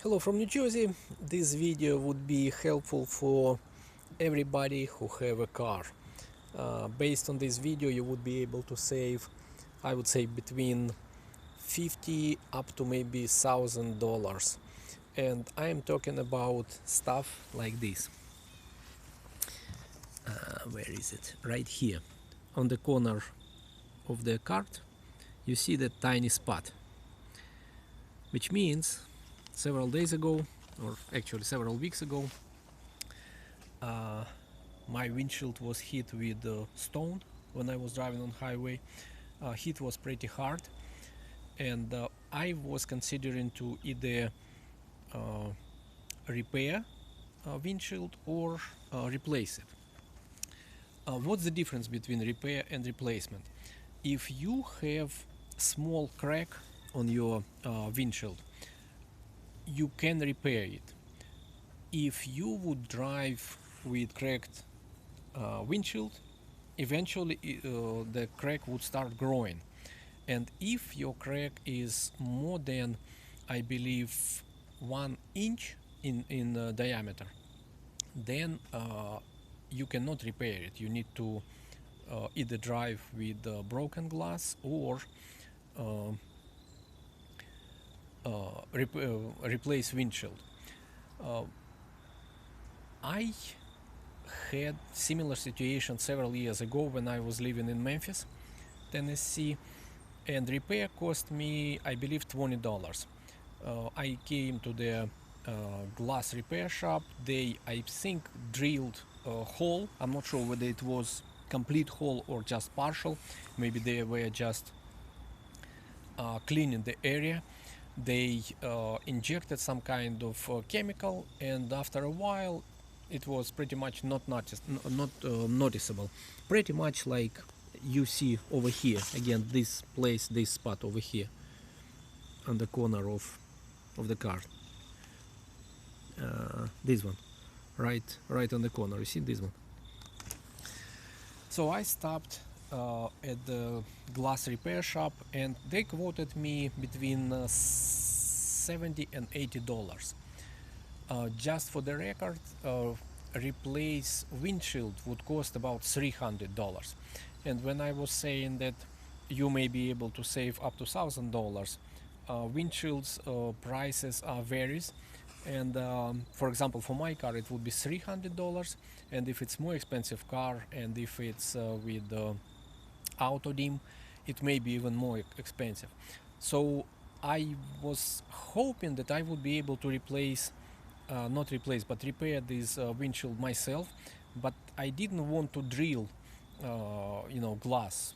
Hello from New Jersey. This video would be helpful for everybody who have a car. Based on this video you would be able to save, I would say, between 50 up to maybe $1,000, and I am talking about stuff like this. Where is it? Right here on the corner of the cart you see that tiny spot, which means several days ago, or actually several weeks ago, my windshield was hit with stone when I was driving on highway. Hit was pretty hard, and I was considering to either repair windshield or replace it. What's the difference between repair and replacement? If you have small crack on your windshield, you can repair it. If you would drive with cracked windshield, eventually the crack would start growing, and if your crack is more than, I believe, 1 inch in diameter, then you cannot repair it. You need to either drive with broken glass or replace windshield. I had similar situation several years ago when I was living in Memphis, Tennessee, and repair cost me, I believe, $20. I came to the glass repair shop. They, I think, drilled a hole. I'm not sure whether it was complete hole or just partial. Maybe they were just cleaning the area. They injected some kind of chemical, and after a while it was pretty much not noticeable. Pretty much like you see over here. Again, this place, this spot over here on the corner of the car. This one, right on the corner. You see this one? So I stopped at the glass repair shop, and they quoted me between $70 and $80. Just for the record, replace windshield would cost about $300. And when I was saying that you may be able to save up to $1,000, windshields prices varies. And for example, for my car it would be $300, and if it's more expensive car, and if it's with auto dim, it may be even more expensive. So I was hoping that I would be able to replace, not replace, but repair this windshield myself, but I didn't want to drill glass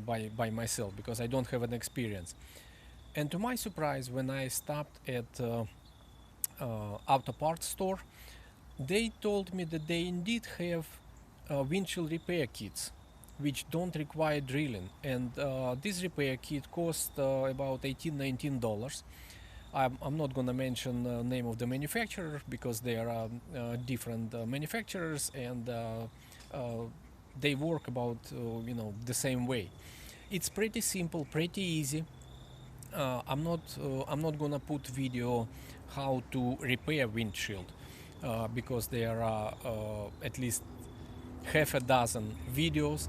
by myself, because I don't have an experience. And to my surprise, when I stopped at auto parts store, they told me that they indeed have windshield repair kits which don't require drilling, and this repair kit cost about $18–19. I'm not gonna mention the name of the manufacturer, because there are different manufacturers, and they work about the same way. It's pretty simple, pretty easy. I'm not gonna put video how to repair windshield, because there are at least half a dozen videos.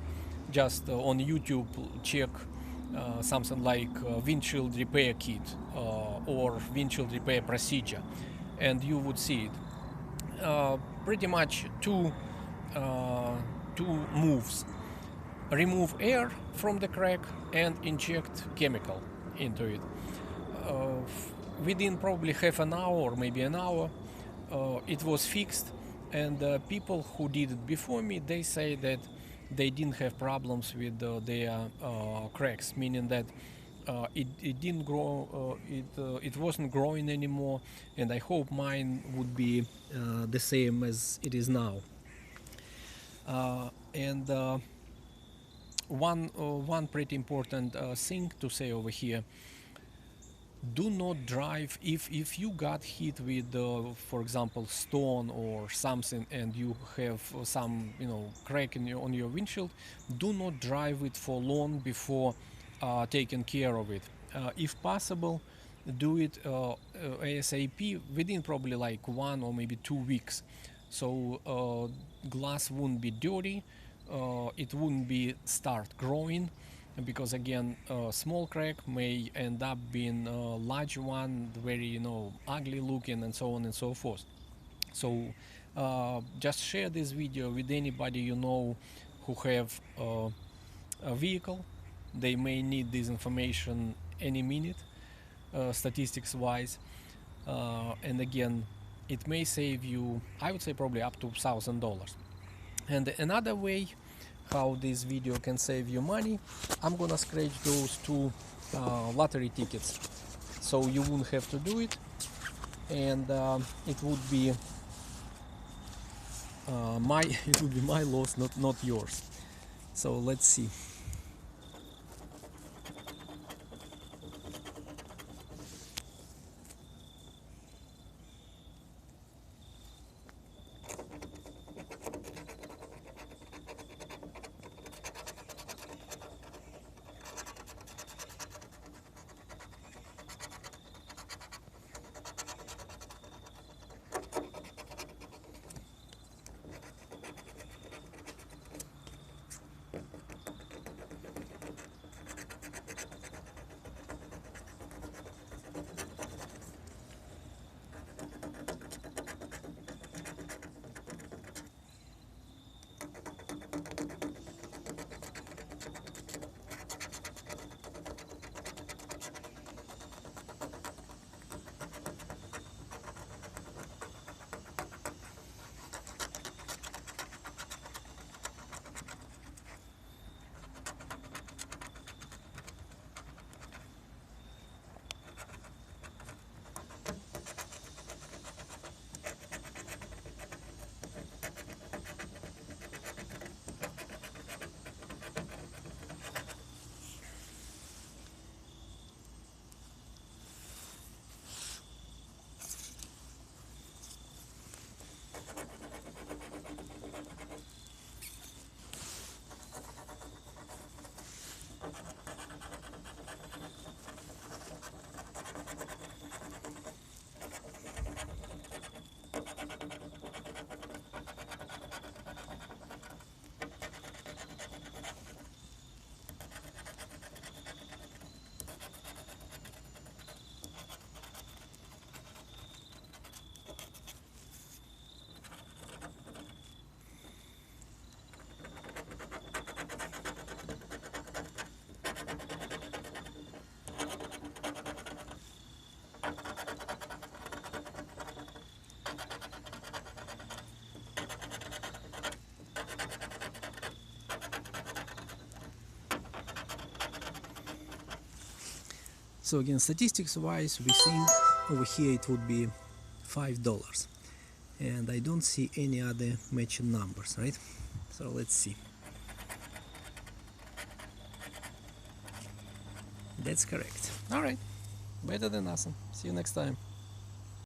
Just on YouTube check something like windshield repair kit or windshield repair procedure, and you would see it. Pretty much two moves: remove air from the crack and inject chemical into it. Within probably half an hour or maybe an hour, it was fixed, and people who did it before me, they say that they didn't have problems with their cracks, meaning that it didn't grow, it wasn't growing anymore, and I hope mine would be the same as it is now. And one pretty important thing to say over here: do not drive if you got hit with for example stone or something, and you have some crack on your windshield. Do not drive it for long before taking care of it. If possible, do it ASAP within probably like 1 or maybe 2 weeks. So glass wouldn't be dirty, it wouldn't be start growing, because again small crack may end up being a large one, very ugly looking, and so on and so forth. So just share this video with anybody you know who have a vehicle. They may need this information any minute, statistics wise. And again, it may save you, I would say, probably up to $1,000. And another way how this video can save you money, I'm gonna scratch those two lottery tickets, so you wouldn't have to do it, and it would be my it would be my loss, not yours. So let's see. So again, statistics wise, we think over here it would be $5, and I don't see any other matching numbers, right? So let's see. That's correct. All right, better than nothing. See you next time.